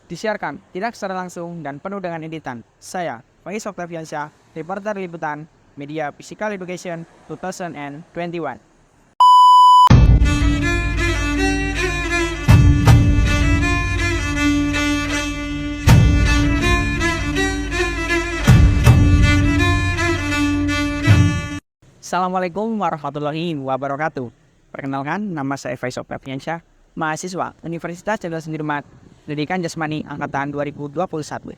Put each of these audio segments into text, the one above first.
disiarkan tidak secara langsung dan penuh dengan editan. Saya, Faiz Octaviansyah, reporter liputan Media Physical Education 2021. Assalamualaikum warahmatullahi wabarakatuh. Perkenalkan, nama saya Faiz Octaviansyah, mahasiswa Universitas Jenderal Sudirman, Pendidikan Jasmani Angkatan 2021.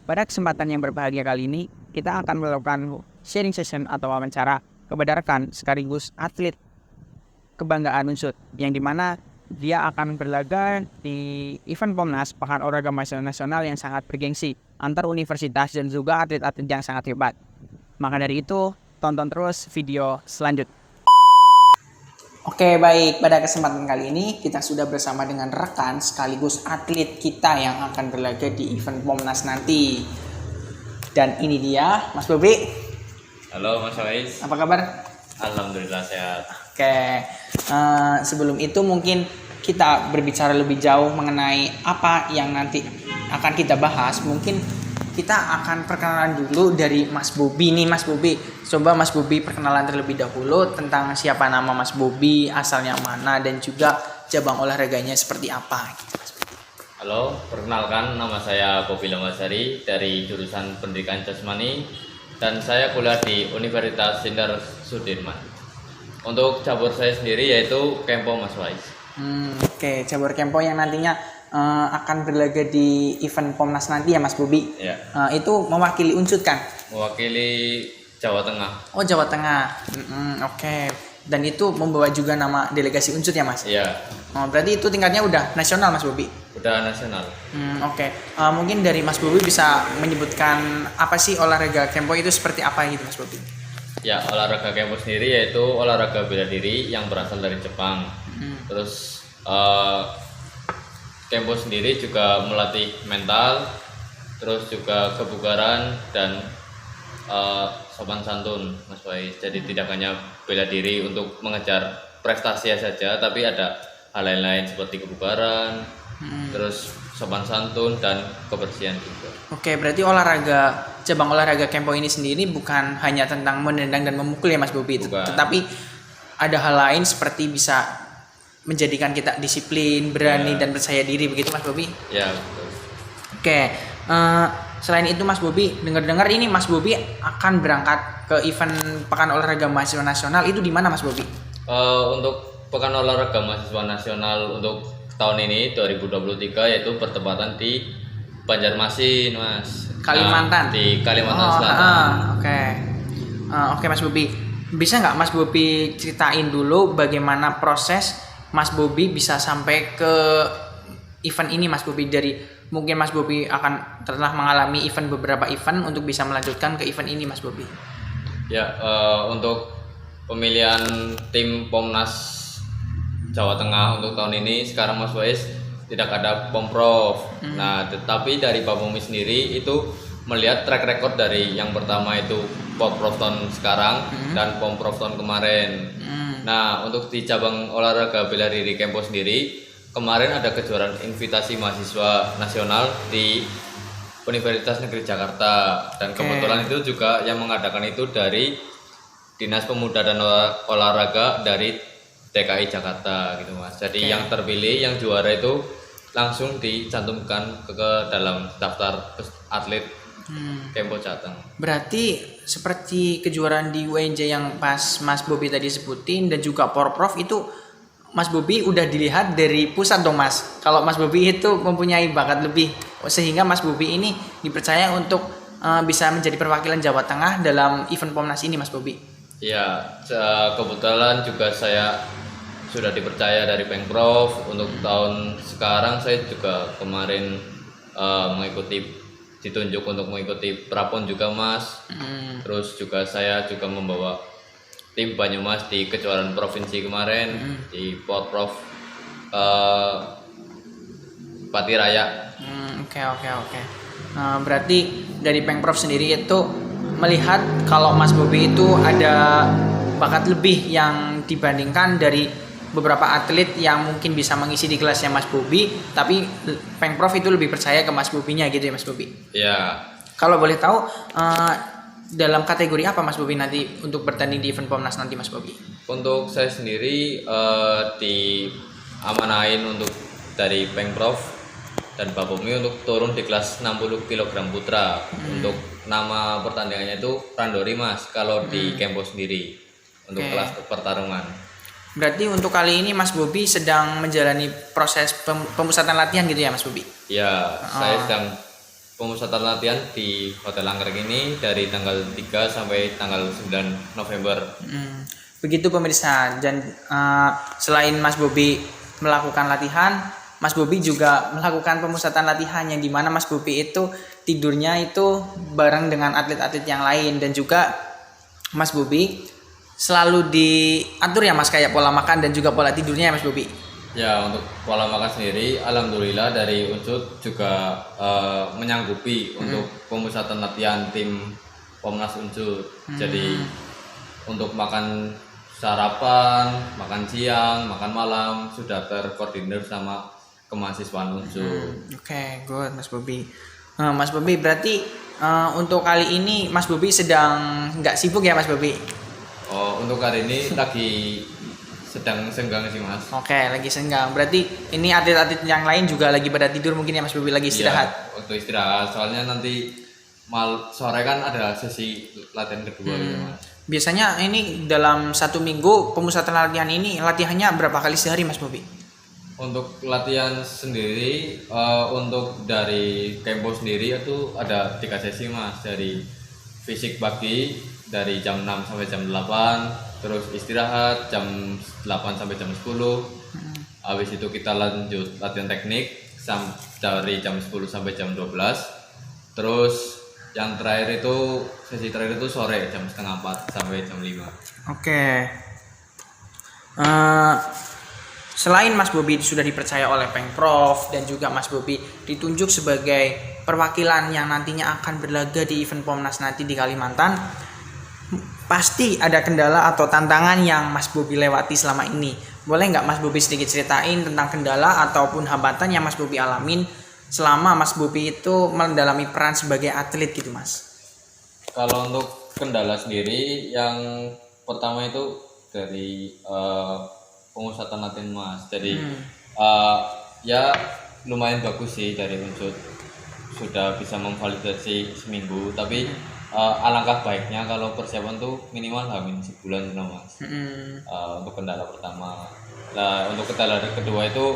Pada kesempatan yang berbahagia kali ini, kita akan melakukan sharing session atau wawancara kepada rekan sekaligus atlet kebanggaan Unsud, yang dimana dia akan berlaga di event Pomnas Pekan Olahraga Nasional yang sangat bergengsi antar universitas dan juga atlet-atlet yang sangat hebat. Maka dari itu, tonton terus video selanjutnya. Oke, baik. Pada kesempatan kali ini kita sudah bersama dengan rekan sekaligus atlet kita yang akan berlaga di event Pomnas nanti. Dan ini dia, Mas Bobi. Halo Mas Faiz. Apa kabar? Alhamdulillah sehat. Oke, sebelum itu mungkin kita berbicara lebih jauh mengenai apa yang nanti akan kita bahas. Mungkin kita akan perkenalan dulu dari Mas Bobi nih, Mas Bobi. Coba Mas Bobi perkenalan terlebih dahulu tentang siapa nama Mas Bobi, asalnya mana, dan juga cabang olahraganya seperti apa. Halo, perkenalkan nama saya Bobi Lamasari dari jurusan Pendidikan Jasmani dan saya kuliah di Universitas Jenderal Sudirman. Untuk cabur saya sendiri yaitu Kempo Mas Faiz. Oke, cabur Kempo yang nantinya akan berlaga di event Pomnas nanti ya Mas Bobi. Ya. Itu mewakili Unsud kan? Mewakili Jawa Tengah. Oh, Jawa Tengah. Oke. Dan itu membawa juga nama delegasi Unsud ya Mas? Iya. Oh, berarti itu tingkatnya udah nasional Mas Bobi? Udah nasional. Oke. Mungkin dari Mas Bobi bisa menyebutkan apa sih olahraga Kempo itu seperti apa gitu Mas Bobi? Ya, olahraga Kempo sendiri yaitu olahraga bela diri yang berasal dari Jepang. Terus Kempo sendiri juga melatih mental, terus juga kebugaran dan sopan santun, Mas Faiz. Jadi tidak hanya bela diri untuk mengejar prestasi saja, tapi ada hal lain-lain seperti kebugaran, terus sopan santun dan kebersihan juga. Oke, berarti cabang olahraga Kempo ini sendiri bukan hanya tentang menendang dan memukul ya Mas Bobi, tetapi ada hal lain seperti bisa menjadikan kita disiplin, berani, dan percaya diri, begitu Mas Bobi? Ya, betul. Oke, selain itu Mas Bobi, dengar-dengar ini Mas Bobi akan berangkat ke event Pekan Olahraga Mahasiswa Nasional, itu di mana Mas Bobi? Untuk Pekan Olahraga Mahasiswa Nasional untuk tahun ini 2023 yaitu bertepatan di Banjarmasin, Mas. Kalimantan. Di Kalimantan Selatan. Oke Mas Bobi, bisa nggak Mas Bobi ceritain dulu bagaimana proses Mas Bobi bisa sampai ke event ini Mas Bobi? Dari mungkin Mas Bobi akan telah mengalami beberapa event untuk bisa melanjutkan ke event ini Mas Bobi. Ya, untuk pemilihan tim Pomnas Jawa Tengah untuk tahun ini sekarang Mas Faiz tidak ada Pomprov. Nah, tetapi dari Bapomi sendiri itu melihat track record dari yang pertama itu Pomprov tahun sekarang dan Pomprov tahun kemarin. Nah, untuk di cabang olahraga bela diri Kempo sendiri, kemarin ada kejuaraan invitasi mahasiswa nasional di Universitas Negeri Jakarta, dan kebetulan itu juga yang mengadakan itu dari Dinas Pemuda dan Olahraga dari DKI Jakarta gitu Mas. Jadi yang terpilih, yang juara itu langsung dicantumkan ke dalam daftar atlet Kempo Jateng. Berarti seperti kejuaraan di UNJ yang pas Mas Bobi tadi sebutin dan juga Porprov itu Mas Bobi udah dilihat dari pusat dong Mas. Kalau Mas Bobi itu mempunyai bakat lebih sehingga Mas Bobi ini dipercaya untuk bisa menjadi perwakilan Jawa Tengah dalam event Pomnas ini Mas Bobi. Iya, kebetulan juga saya sudah dipercaya dari Pemprov. Untuk tahun sekarang saya juga kemarin ditunjuk untuk mengikuti Prapon juga Mas. Terus juga saya juga membawa tim Banyumas di kejuaraan provinsi kemarin di Porprov Pati Raya. Oke. Berarti dari Pemprov sendiri itu melihat kalau Mas Bobi itu ada bakat lebih yang dibandingkan dari beberapa atlet yang mungkin bisa mengisi di kelasnya Mas Bobi, tapi Pengprov itu lebih percaya ke Mas Bobinya gitu ya Mas Bobi. Ya, Kalau boleh tahu dalam kategori apa Mas Bobi nanti untuk bertanding di event Pomnas nanti Mas Bobi? untuk saya sendiri diamanahin untuk dari Pengprov dan Bapumi untuk turun di kelas 60 kg putra. Untuk nama pertandingannya itu Randori Mas kalau di Kempo sendiri untuk Oke. kelas pertarungan. Berarti untuk kali ini Mas Bobi sedang menjalani proses pemusatan latihan gitu ya Mas Bobi? Ya, saya sedang pemusatan latihan di Hotel Anggrek ini dari tanggal 3 sampai tanggal 9 November. Begitu pemirsa, dan selain Mas Bobi melakukan latihan, Mas Bobi juga melakukan pemusatan latihan yang dimana Mas Bobi itu tidurnya itu bareng dengan atlet-atlet yang lain, dan juga Mas Bobi selalu diatur ya Mas, kayak pola makan dan juga pola tidurnya ya Mas Bobi. Ya, untuk pola makan sendiri, alhamdulillah dari Unsut juga menyanggupi untuk pemusatan latihan tim Pomnas Unsut. Jadi untuk makan sarapan, makan siang, makan malam sudah terkoordinir sama kemahasiswaan Unsut. Oke, good Mas Bobi. Mas Bobi berarti untuk kali ini Mas Bobi sedang nggak sibuk ya Mas Bobi? Oh, untuk hari ini lagi sedang senggang sih Mas. Oke, lagi senggang. Berarti ini atlet-atlet yang lain juga lagi pada tidur mungkin ya Mas Bobi, lagi istirahat. Iya, untuk istirahat. Soalnya nanti sore kan ada sesi latihan kedua gitu Mas. Biasanya ini dalam 1 minggu pemusatan latihan ini latihannya berapa kali sehari Mas Bobi? Untuk latihan sendiri, untuk dari Kempo sendiri itu ada 3 sesi Mas. Dari fisik pagi dari jam 6 sampai jam 8, terus istirahat jam 8 sampai jam 10. Habis itu kita lanjut latihan teknik dari jam 10 sampai jam 12. Terus yang terakhir itu sesi terakhir itu sore jam setengah 4 sampai jam 5. Oke. Selain Mas Bobi sudah dipercaya oleh Pengprov dan juga Mas Bobi ditunjuk sebagai perwakilan yang nantinya akan berlaga di event Pomnas nanti di Kalimantan, pasti ada kendala atau tantangan yang Mas Bobi lewati selama ini. Boleh nggak Mas Bobi sedikit ceritain tentang kendala ataupun hambatan yang Mas Bobi alamin selama Mas Bobi itu mendalami peran sebagai atlet gitu Mas? Kalau untuk kendala sendiri, yang pertama itu dari pemusatan latihan Mas. Jadi ya lumayan bagus sih dari Unsut, sudah bisa memvalidasi seminggu. Tapi alangkah baiknya kalau persiapan tuh minimal hamin sebulan gitu Mas. Untuk kendala pertama. Nah untuk kendala kedua itu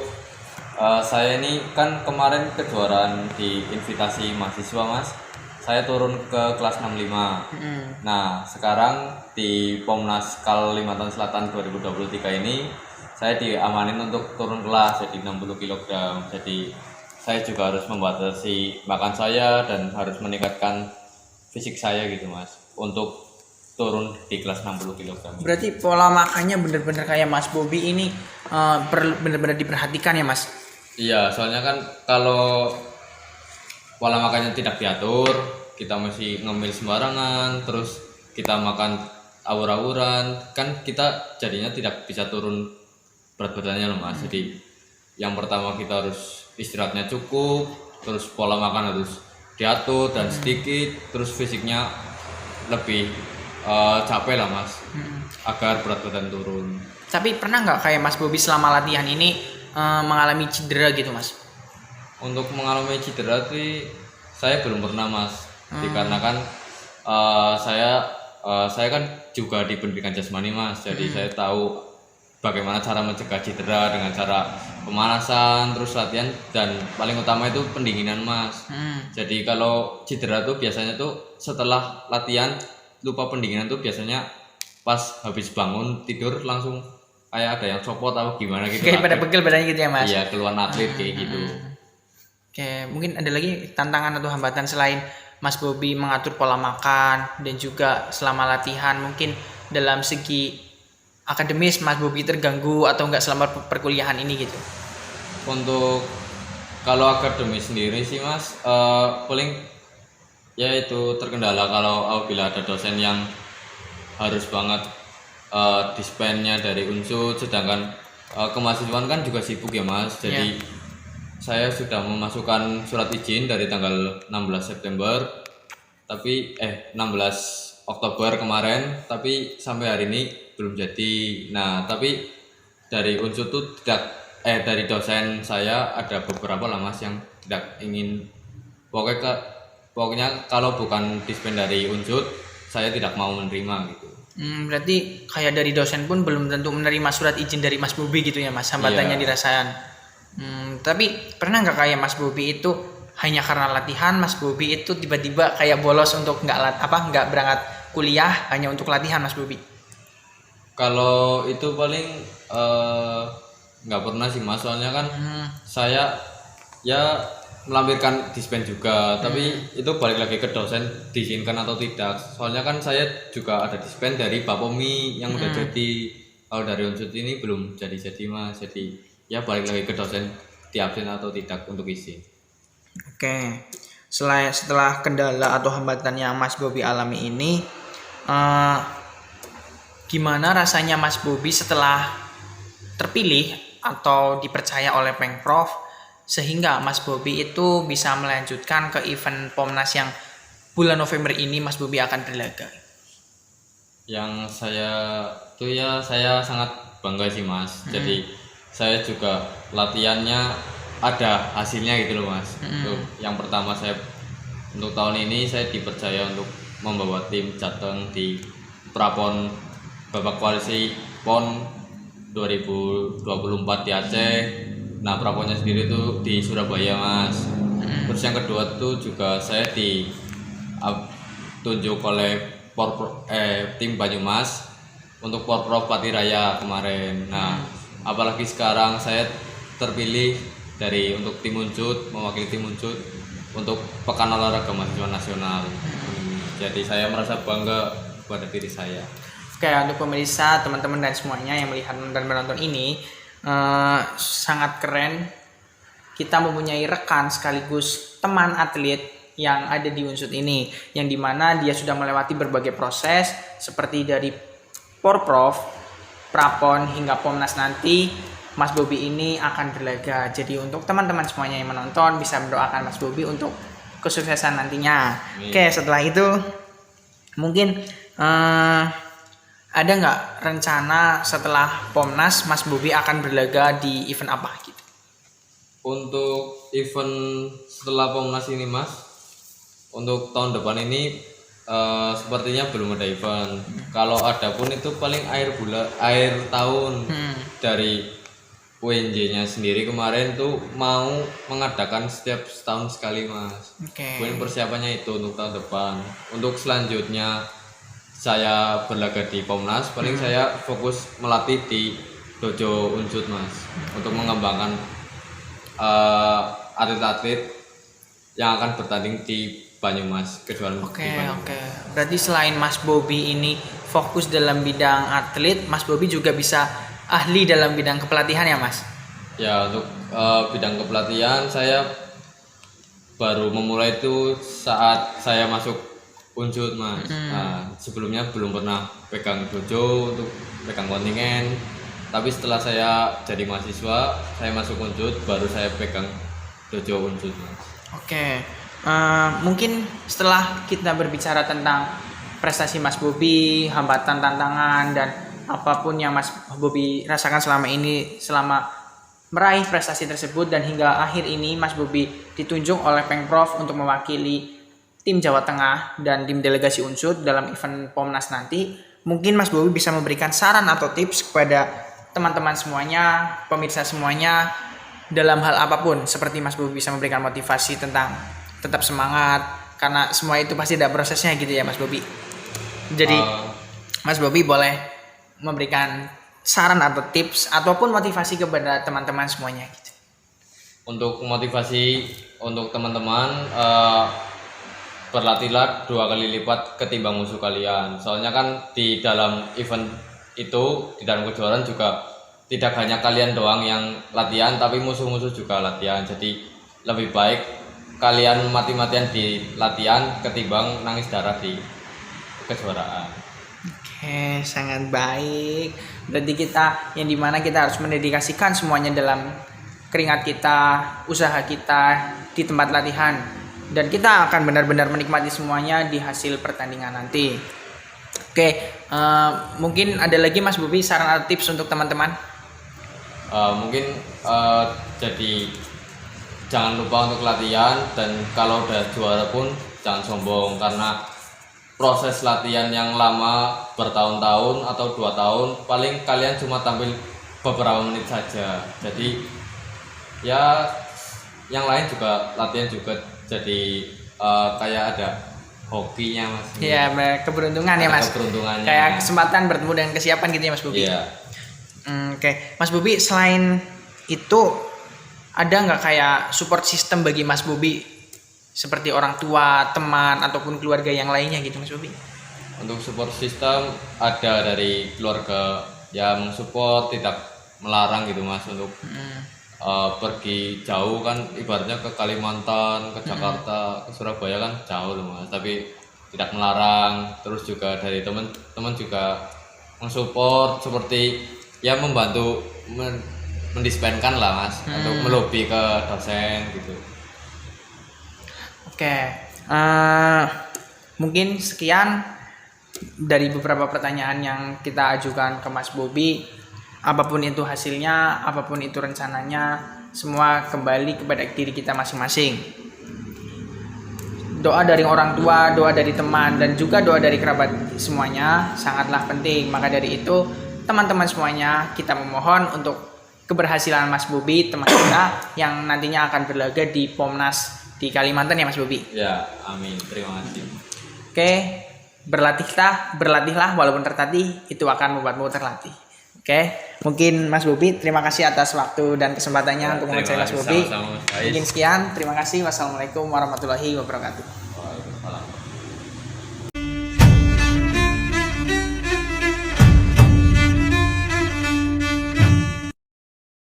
saya ini kan kemarin kejuaraan di invitasi mahasiswa Mas. Saya turun ke kelas 65. Nah, sekarang di Pomnas Kalimantan Selatan 2023 ini saya diamanin untuk turun kelas jadi 60 kg. Jadi saya juga harus membatasi makan saya dan harus meningkatkan fisik saya gitu Mas untuk turun di kelas 60 kg. Berarti pola makannya bener-bener kayak Mas Bobi ini bener-bener diperhatikan ya Mas? Iya, soalnya kan kalau pola makannya tidak diatur, kita masih ngemil sembarangan, terus kita makan awur-awuran, kan kita jadinya tidak bisa turun berat badannya loh Mas. Jadi yang pertama kita harus istirahatnya cukup, terus pola makan harus diatur dan sedikit, terus fisiknya lebih capek lah Mas, agar berat badan turun. Tapi pernah nggak kayak Mas Bobi selama latihan ini mengalami cedera gitu Mas? Untuk mengalami cedera sih saya belum pernah Mas, dikarenakan saya kan juga di pendidikan jasmani Mas, jadi saya tahu bagaimana cara mencegah cedera dengan cara pemanasan, terus latihan, dan paling utama itu pendinginan Mas. Jadi kalau cedera tuh biasanya tuh setelah latihan lupa pendinginan tuh biasanya pas habis bangun tidur langsung kayak ada yang copot atau gimana gitu. Kayak pada pegel badannya gitu ya Mas? Iya, keluar atlet kayak gitu. Oke, mungkin ada lagi tantangan atau hambatan selain Mas Bobi mengatur pola makan dan juga selama latihan, mungkin dalam segi akademis Mas Bobi terganggu atau enggak selama perkuliahan ini gitu? Untuk kalau akademis sendiri sih Mas, paling ya itu terkendala kalau apabila ada dosen yang harus banget dispennya dari Unsut, sedangkan kemahasiswaan kan juga sibuk ya Mas. Jadi saya sudah memasukkan surat izin dari tanggal 16 September, tapi 16 Oktober kemarin, tapi sampai hari ini belum jadi. Nah, tapi dari unsur tuh dari dosen saya ada beberapa lah Mas yang tidak ingin, pokoknya kalau bukan dispen dari unsur saya tidak mau menerima gitu. Berarti kayak dari dosen pun belum tentu menerima surat izin dari Mas Bobi gitu ya Mas, hambatannya dirasakan. Tapi pernah nggak kayak Mas Bobi itu hanya karena latihan Mas Bobi itu tiba-tiba kayak bolos untuk nggak berangkat kuliah hanya untuk latihan Mas Bobi? Kalau itu paling nggak pernah sih Mas, soalnya kan saya ya melampirkan dispen juga, tapi itu balik lagi ke dosen diizinkan atau tidak. Soalnya kan saya juga ada dispen dari Bapomi yang udah jadi. Kalau dari unsur ini belum jadi Mas, jadi ya balik lagi ke dosen diabsen atau tidak untuk izin. Oke, setelah kendala atau hambatan yang Mas Bobi alami ini, gimana rasanya Mas Bobi setelah terpilih atau dipercaya oleh Pengprov sehingga Mas Bobi itu bisa melanjutkan ke event Pomnas yang bulan November ini Mas Bobi akan berlaga? Yang saya sangat bangga sih Mas. Jadi saya juga latihannya ada hasilnya gitu loh Mas. Untuk yang pertama saya untuk tahun ini saya dipercaya untuk membawa tim Jateng di Prapon babak kualifikasi PON 2024 di Aceh. Nah, Praponnya sendiri itu di Surabaya Mas. Terus yang kedua tuh juga saya ditunjuk oleh tim Banyumas untuk Porprov Patiraya kemarin. Nah, apalagi sekarang saya terpilih untuk tim Unsud, mewakili tim Unsud untuk Pekan Olahraga Mahasiswa Nasional. Jadi saya merasa bangga pada diri saya. Oke, untuk pemirsa, teman-teman dan semuanya yang melihat dan menonton ini, sangat keren. Kita mempunyai rekan sekaligus teman atlet yang ada di Unsud ini, yang dimana dia sudah melewati berbagai proses seperti dari Porprov, Prapon hingga Pomnas nanti. Mas Bobi ini akan berlaga. Jadi untuk teman-teman semuanya yang menonton bisa mendoakan Mas Bobi untuk kesuksesan nantinya. Oke, setelah itu mungkin ada nggak rencana setelah Pomnas Mas Bobi akan berlaga di event apa gitu? Untuk event setelah Pomnas ini Mas, untuk tahun depan ini sepertinya belum ada event. Kalau ada pun itu paling akhir tahun. Dari UNJ-nya sendiri kemarin tuh mau mengadakan setiap setahun sekali Mas. Kemudian persiapannya itu untuk tahun depan. Untuk selanjutnya saya berlaga di Pomnas, paling saya fokus melatih di dojo Unsud Mas, untuk mengembangkan atlet-atlet yang akan bertanding di Banyumas, kejuaraan di Banyumas. Oke. Berarti selain Mas Bobi ini fokus dalam bidang atlet, Mas Bobi juga bisa ahli dalam bidang kepelatihan ya Mas? Ya, untuk bidang kepelatihan saya baru memulai itu saat saya masuk Unsud Mas. Nah, sebelumnya belum pernah pegang dojo untuk pegang kontingen. Tapi setelah saya jadi mahasiswa, saya masuk Unsud, baru saya pegang dojo Unsud Mas. Oke. Mungkin setelah kita berbicara tentang prestasi Mas Bobi, hambatan, tantangan, dan apapun yang Mas Bobi rasakan selama ini, selama meraih prestasi tersebut, dan hingga akhir ini Mas Bobi ditunjuk oleh Pengprov untuk mewakili tim Jawa Tengah dan tim delegasi Unsud dalam event Pomnas nanti. Mungkin Mas Bobi bisa memberikan saran atau tips kepada teman-teman semuanya, pemirsa semuanya, dalam hal apapun. Seperti Mas Bobi bisa memberikan motivasi tentang tetap semangat, karena semua itu pasti ada prosesnya gitu ya Mas Bobi. Jadi Mas Bobi boleh memberikan saran atau tips ataupun motivasi kepada teman-teman semuanya gitu. Untuk motivasi untuk teman-teman, berlatihlah 2 kali lipat ketimbang musuh kalian. Soalnya kan di dalam event itu, di dalam kejuaraan juga tidak hanya kalian doang yang latihan, tapi musuh-musuh juga latihan. Jadi lebih baik kalian mati-matian di latihan ketimbang nangis darah di kejuaraan. Oke, sangat baik. Berarti kita yang dimana kita harus mendedikasikan semuanya dalam keringat kita, usaha kita di tempat latihan, dan kita akan benar-benar menikmati semuanya di hasil pertandingan nanti. Oke, mungkin ada lagi Mas Bobi saran atau tips untuk teman-teman? Mungkin jadi jangan lupa untuk latihan, dan kalau udah juara pun jangan sombong, karena proses latihan yang lama bertahun-tahun atau 2 tahun, paling kalian cuma tampil beberapa menit saja. Jadi ya yang lain juga latihan juga jadi kayak ada hokinya Mas. Iya, keberuntungan ya Mas. Keberuntungannya. Kayak kesempatan bertemu dengan kesiapan gitu ya Mas Bobi. Iya. Oke, Mas Bobi, selain itu ada nggak kayak support system bagi Mas Bobi seperti orang tua, teman ataupun keluarga yang lainnya gitu Mas Bobi? Untuk support system ada dari keluarga yang mensupport, tidak melarang gitu Mas untuk pergi jauh, kan ibaratnya ke Kalimantan, ke Jakarta, ke Surabaya kan jauh loh Mas, tapi tidak melarang. Terus juga dari teman-teman juga mensupport, seperti ya membantu mendispenkan lah Mas, untuk melobi ke dosen gitu. Oke, mungkin sekian dari beberapa pertanyaan yang kita ajukan ke Mas Bobi. Apapun itu hasilnya, apapun itu rencananya, semua kembali kepada diri kita masing-masing. Doa dari orang tua, doa dari teman, dan juga doa dari kerabat semuanya sangatlah penting. Maka dari itu, teman-teman semuanya, kita memohon untuk keberhasilan Mas Bobi, teman kita yang nantinya akan berlaga di Pomnas di Kalimantan ya Mas Bobi. Ya, amin. Terima kasih. Oke, berlatihlah walaupun tertatih, itu akan membuatmu terlatih. Oke, mungkin Mas Bobi, terima kasih atas waktu dan kesempatannya untuk mewawancara Mas Bobi. Sama-sama, Mas Faiz. Mungkin sekian, terima kasih. Wassalamualaikum warahmatullahi wabarakatuh. Waalaikumsalam.